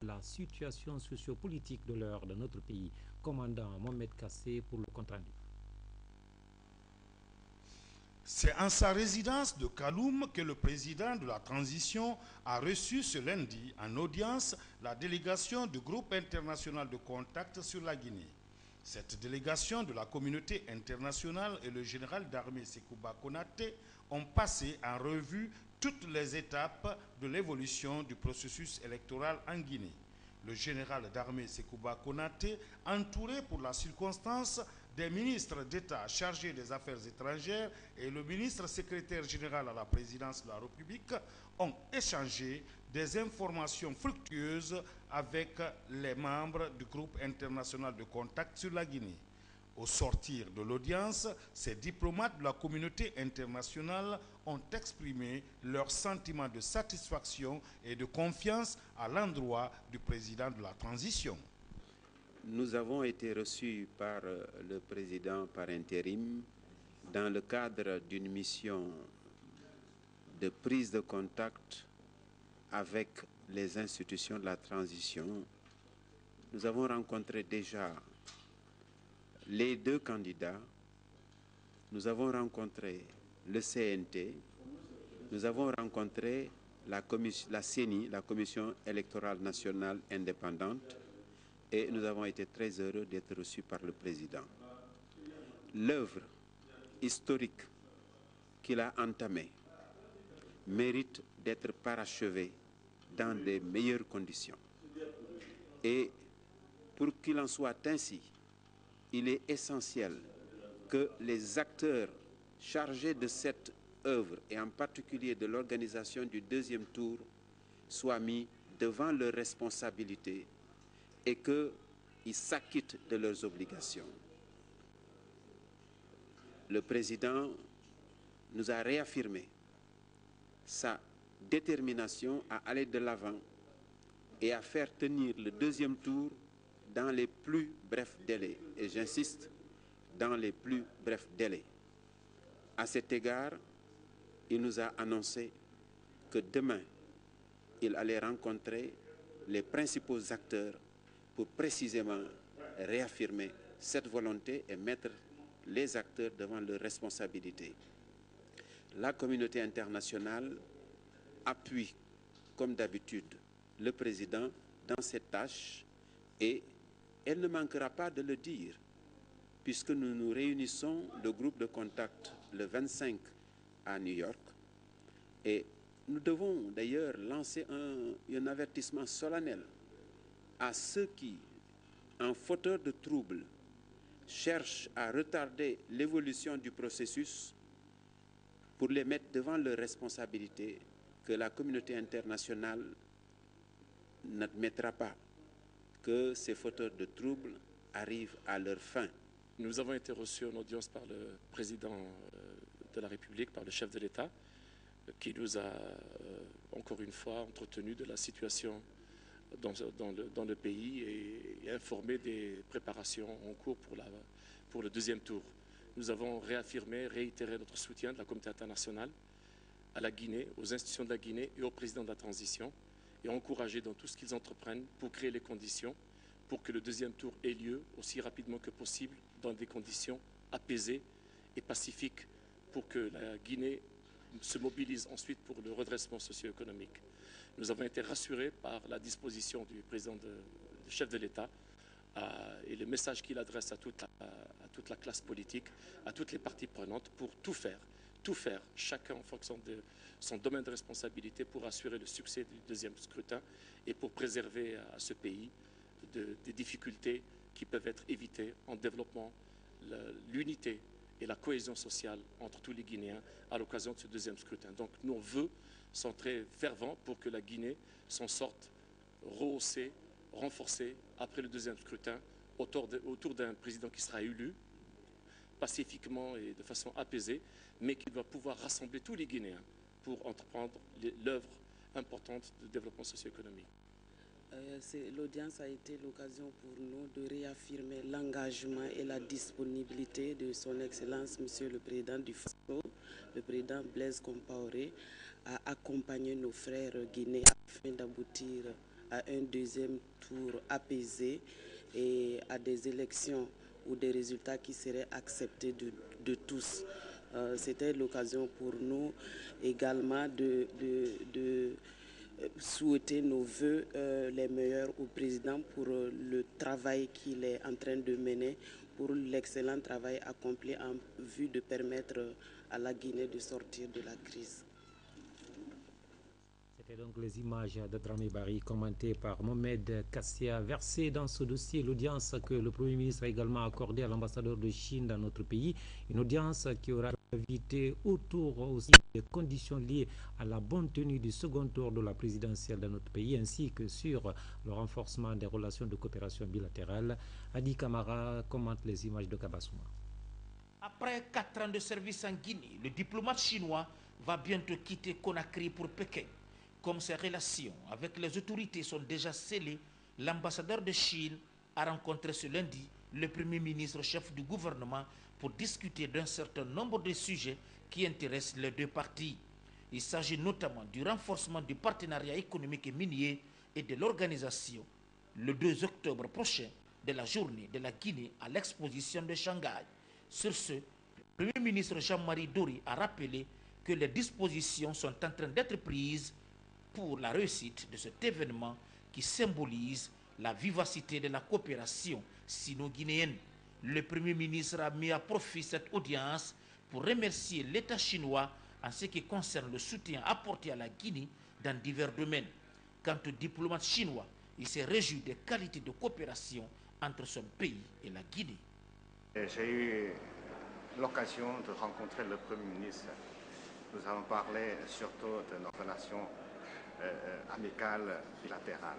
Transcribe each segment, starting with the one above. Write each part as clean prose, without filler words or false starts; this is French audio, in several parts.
la situation sociopolitique de l'heure de notre pays. Commandant Mohamed Kassé pour le compte-rendu. C'est en sa résidence de Kaloum que le président de la transition a reçu ce lundi en audience la délégation du groupe international de contact sur la Guinée. Cette délégation de la communauté internationale et le général d'armée Sekouba Konaté ont passé en revue toutes les étapes de l'évolution du processus électoral en Guinée. Le général d'armée Sekouba Konaté, entouré pour la circonstance des ministres d'État chargés des affaires étrangères et le ministre secrétaire général à la présidence de la République ont échangé des informations fructueuses avec les membres du groupe international de contact sur la Guinée. Au sortir de l'audience, ces diplomates de la communauté internationale ont exprimé leur sentiment de satisfaction et de confiance à l'endroit du président de la transition. Nous avons été reçus par le président par intérim dans le cadre d'une mission de prise de contact avec les institutions de la transition. Nous avons rencontré déjà les deux candidats, nous avons rencontré le CNT, nous avons rencontré la CENI, la Commission électorale nationale indépendante, et nous avons été très heureux d'être reçus par le président. L'œuvre historique qu'il a entamée mérite d'être parachevée dans les meilleures conditions. Et pour qu'il en soit ainsi, il est essentiel que les acteurs chargés de cette œuvre, et en particulier de l'organisation du deuxième tour, soient mis devant leurs responsabilités et qu'ils s'acquittent de leurs obligations. Le président nous a réaffirmé sa détermination à aller de l'avant et à faire tenir le deuxième tour dans les plus brefs délais. Et j'insiste, dans les plus brefs délais. À cet égard, il nous a annoncé que demain, il allait rencontrer les principaux acteurs pour précisément réaffirmer cette volonté et mettre les acteurs devant leurs responsabilités. La communauté internationale appuie, comme d'habitude, le président dans cette tâche et elle ne manquera pas de le dire, puisque nous nous réunissons, le groupe de contact, le 25 à New York, et nous devons d'ailleurs lancer un avertissement solennel à ceux qui, en fauteurs de troubles, cherchent à retarder l'évolution du processus pour les mettre devant leurs responsabilités, que la communauté internationale n'admettra pas que ces fauteurs de troubles arrivent à leur fin. Nous avons été reçus en audience par le président de la République, par le chef de l'État, qui nous a encore une fois entretenu de la situation dans le pays et informé des préparations en cours pour le deuxième tour. Nous avons réitéré notre soutien de la communauté internationale à la Guinée, aux institutions de la Guinée et au président de la transition, et encouragé dans tout ce qu'ils entreprennent pour créer les conditions pour que le deuxième tour ait lieu aussi rapidement que possible dans des conditions apaisées et pacifiques pour que la Guinée se mobilise ensuite pour le redressement socio-économique. Nous avons été rassurés par la disposition du président du chef de l'État et le message qu'il adresse à toute la classe politique, à toutes les parties prenantes pour tout faire, chacun en fonction de son domaine de responsabilité pour assurer le succès du deuxième scrutin et pour préserver à ce pays des difficultés qui peuvent être évitées en développant l'unité et la cohésion sociale entre tous les Guinéens à l'occasion de ce deuxième scrutin. Donc nos vœux sont très fervents pour que la Guinée s'en sorte rehaussée, renforcée après le deuxième scrutin autour d'un président qui sera élu pacifiquement et de façon apaisée, mais qui va pouvoir rassembler tous les Guinéens pour entreprendre l'œuvre importante de développement socio-économique. L'audience a été l'occasion pour nous de réaffirmer l'engagement et la disponibilité de son Excellence, Monsieur le Président du FASO, le Président Blaise Compaoré, à accompagner nos frères guinéens afin d'aboutir à un deuxième tour apaisé et à des élections ou des résultats qui seraient acceptés de tous. C'était l'occasion pour nous également de souhaiter nos voeux les meilleurs au président pour le travail qu'il est en train de mener, pour l'excellent travail accompli en vue de permettre à la Guinée de sortir de la crise. C'était donc les images de Dramé Barry commentées par Mohamed Kassia. Versé dans ce dossier, l'audience que le Premier ministre a également accordée à l'ambassadeur de Chine dans notre pays, une audience qui aura gravité autour aussi des conditions liées à la bonne tenue du second tour de la présidentielle dans notre pays, ainsi que sur le renforcement des relations de coopération bilatérale. Adi Kamara commente les images de Kabassouma. Après 4 ans de service en Guinée, le diplomate chinois va bientôt quitter Conakry pour Pékin. Comme ses relations avec les autorités sont déjà scellées, l'ambassadeur de Chine a rencontré ce lundi le Premier ministre chef du gouvernement pour discuter d'un certain nombre de sujets qui intéressent les deux parties. Il s'agit notamment du renforcement du partenariat économique et minier et de l'organisation, le 2 octobre prochain, de la journée de la Guinée à l'exposition de Shanghai. Sur ce, le Premier ministre Jean-Marie Dory a rappelé que les dispositions sont en train d'être prises pour la réussite de cet événement qui symbolise la vivacité de la coopération sino-guinéenne. Le Premier ministre a mis à profit cette audience pour remercier l'État chinois en ce qui concerne le soutien apporté à la Guinée dans divers domaines. Quant au diplomate chinois, il s'est réjoui des qualités de coopération entre son pays et la Guinée. J'ai eu l'occasion de rencontrer le Premier ministre. Nous avons parlé surtout de nos relations amicales bilatérales.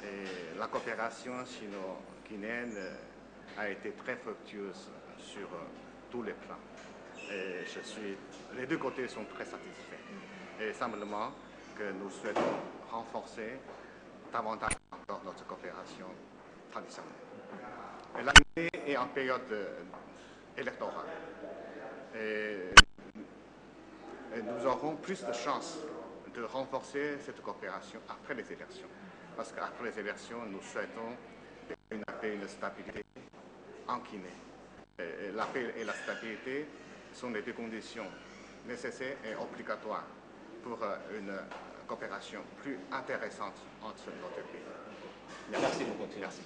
Et la coopération sino-guinéenne a été très fructueuse sur tous les plans. Et les deux côtés sont très satisfaits. Et simplement que nous souhaitons renforcer davantage encore notre coopération traditionnelle. Et la Guinée est en période électorale. Et nous aurons plus de chances de renforcer cette coopération après les élections. Parce qu'après les élections, nous souhaitons une paix et une stabilité en Guinée. La paix et la stabilité sont les deux conditions nécessaires et obligatoires pour une coopération plus intéressante entre nos deux pays. Merci beaucoup. Merci.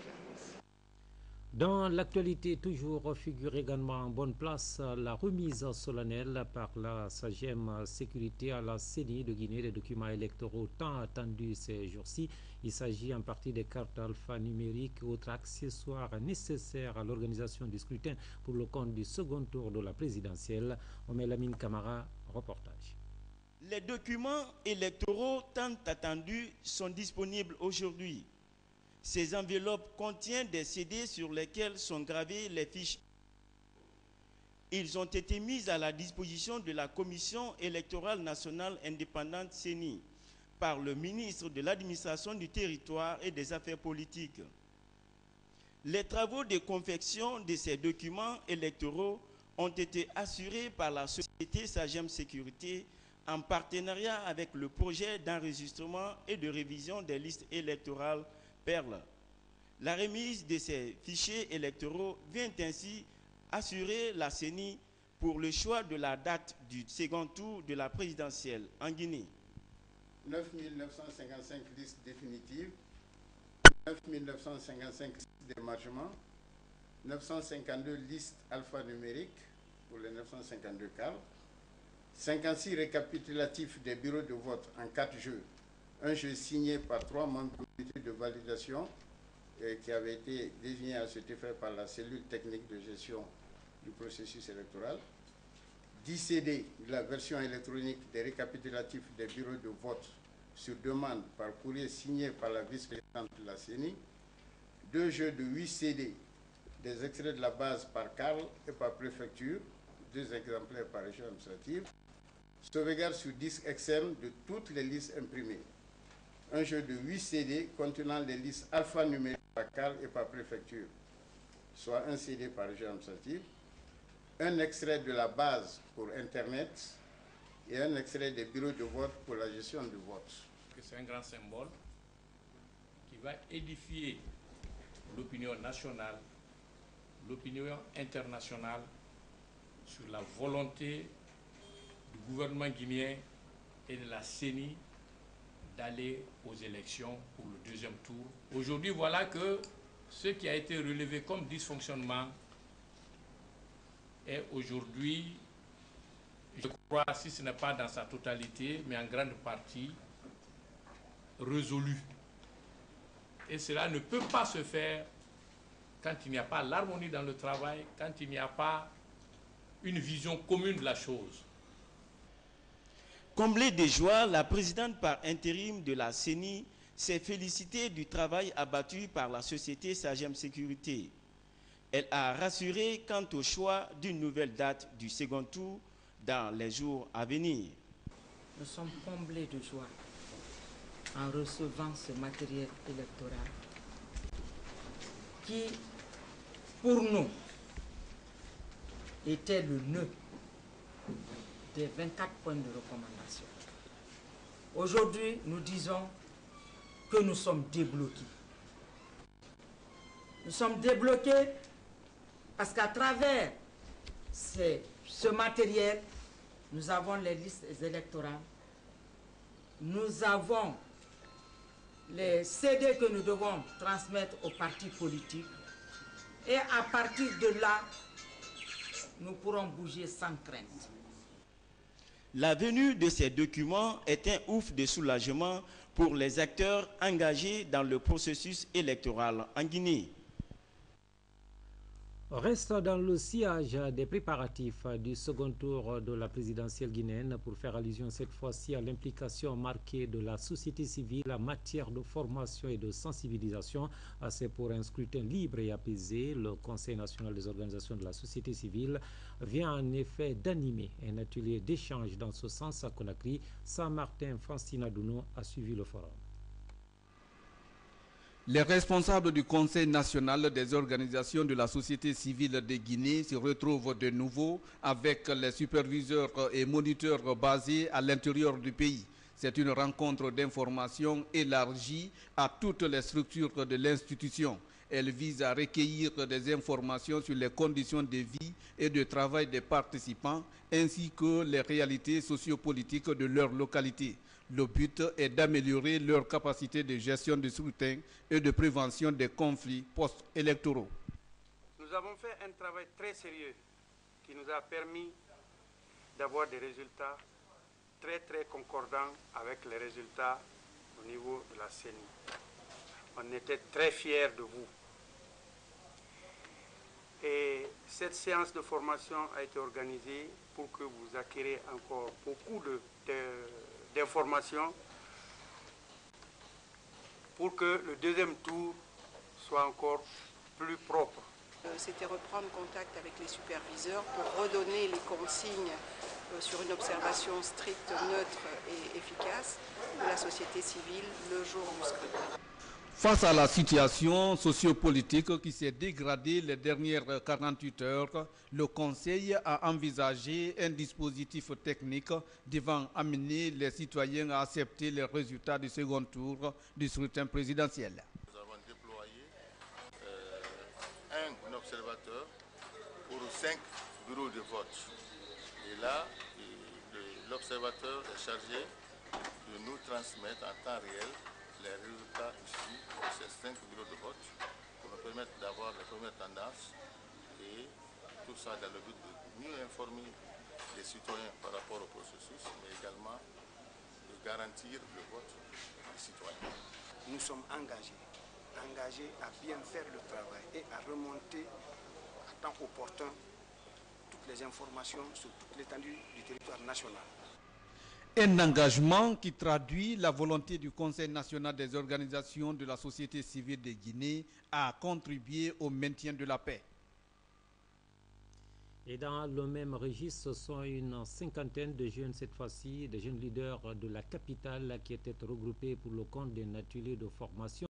Dans l'actualité, toujours figure également en bonne place la remise solennelle par la SAGEM Sécurité à la CENI de Guinée des documents électoraux tant attendus ces jours-ci. Il s'agit en partie des cartes alphanumériques et autres accessoires nécessaires à l'organisation du scrutin pour le compte du second tour de la présidentielle. Omelamine Kamara, reportage. Les documents électoraux tant attendus sont disponibles aujourd'hui. Ces enveloppes contiennent des CD sur lesquels sont gravées les fiches. Ils ont été mis à la disposition de la Commission électorale nationale indépendante CENI par le ministre de l'Administration du territoire et des affaires politiques. Les travaux de confection de ces documents électoraux ont été assurés par la société SAGEM Sécurité en partenariat avec le projet d'enregistrement et de révision des listes électorales Perle. La remise de ces fichiers électoraux vient ainsi assurer la CENI pour le choix de la date du second tour de la présidentielle en Guinée. 9 955 listes définitives, 9 955 listes d'émargement, 952 listes alphanumériques pour les 952 cartes, 56 récapitulatifs des bureaux de vote en 4 jeux. Un jeu signé par 3 membres du comité de validation qui avait été désigné à cet effet par la cellule technique de gestion du processus électoral. 10 CD de la version électronique des récapitulatifs des bureaux de vote sur demande par courrier signé par la vice-présidente de la CENI. 2 jeux de 8 CD, des extraits de la base par Carl et par préfecture, 2 exemplaires par région administrative. Sauvegarde sur disque externe de toutes les listes imprimées. Un jeu de 8 CD contenant les listes alphanumériques par CAL et par préfecture, soit un CD par région administrative, un extrait de la base pour Internet et un extrait des bureaux de vote pour la gestion du vote. C'est un grand symbole va édifier l'opinion nationale, l'opinion internationale sur la volonté du gouvernement guinéen et de la CENI d'aller aux élections pour le deuxième tour. Aujourd'hui, voilà que ce qui a été relevé comme dysfonctionnement est aujourd'hui, je crois, si ce n'est pas dans sa totalité, mais en grande partie, résolu. Et cela ne peut pas se faire quand il n'y a pas l'harmonie dans le travail, quand il n'y a pas une vision commune de la chose. Comblée de joie, la présidente par intérim de la CENI s'est félicitée du travail abattu par la société Sagem Sécurité. Elle a rassuré quant au choix d'une nouvelle date du second tour dans les jours à venir. Nous sommes comblés de joie en recevant ce matériel électoral qui, pour nous, était le nœud des 24 points de recommandation. Aujourd'hui, nous disons que nous sommes débloqués. Nous sommes débloqués parce qu'à travers ce matériel, nous avons les listes électorales, nous avons les CD que nous devons transmettre aux partis politiques et à partir de là, nous pourrons bouger sans crainte. La venue de ces documents est un ouf de soulagement pour les acteurs engagés dans le processus électoral en Guinée. Reste dans le sillage des préparatifs du second tour de la présidentielle guinéenne pour faire allusion cette fois-ci à l'implication marquée de la société civile en matière de formation et de sensibilisation. C'est pour un scrutin libre et apaisé. Le Conseil national des organisations de la société civile vient en effet d'animer un atelier d'échange dans ce sens à Conakry. Saint-Martin Francina Douno a suivi le forum. Les responsables du Conseil national des organisations de la société civile de Guinée se retrouvent de nouveau avec les superviseurs et moniteurs basés à l'intérieur du pays. C'est une rencontre d'information élargie à toutes les structures de l'institution. Elle vise à recueillir des informations sur les conditions de vie et de travail des participants ainsi que les réalités sociopolitiques de leur localité. Le but est d'améliorer leur capacité de gestion du scrutin et de prévention des conflits post-électoraux. Nous avons fait un travail très sérieux qui nous a permis d'avoir des résultats très concordants avec les résultats au niveau de la CENI. On était très fiers de vous. Et cette séance de formation a été organisée pour que vous acquériez encore beaucoup d'informations pour que le deuxième tour soit encore plus propre. C'était reprendre contact avec les superviseurs pour redonner les consignes sur une observation stricte, neutre et efficace de la société civile le jour du scrutin. Face à la situation sociopolitique qui s'est dégradée les dernières 48 heures, le Conseil a envisagé un dispositif technique devant amener les citoyens à accepter les résultats du second tour du scrutin présidentiel. Nous avons déployé un observateur pour 5 bureaux de vote. Et là, l'observateur est chargé de nous transmettre en temps réel les résultats ici de ces 5 bureaux de vote pour nous permettre d'avoir les premières tendances et tout ça dans le but de mieux informer les citoyens par rapport au processus, mais également de garantir le vote des citoyens. Nous sommes engagés à bien faire le travail et à remonter à temps opportun toutes les informations sur toute l'étendue du territoire national. Un engagement qui traduit la volonté du Conseil national des organisations de la société civile de Guinée à contribuer au maintien de la paix. Et dans le même registre, ce sont une cinquantaine de jeunes, cette fois-ci, des jeunes leaders de la capitale qui étaient regroupés pour le compte d'un atelier de formation